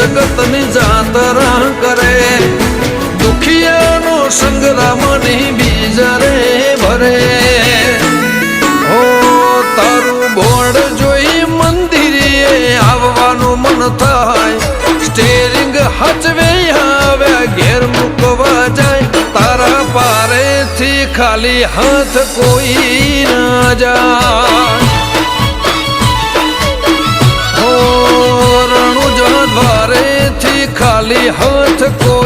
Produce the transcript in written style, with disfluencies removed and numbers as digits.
જગતની જાતરા કરે દુખિયાનો સંગ્રામની બીજરે ભરે હો તારું બોર્ડ જોઈ મંદિરે આવવાનું મન થાય સ્ટેરિંગ હચવે આવ્યા ઘેર મૂકવા જાય તારા પારેથી ખાલી હાથ કોઈ ના જાય દ્વારેથી ખાલી હાથ કો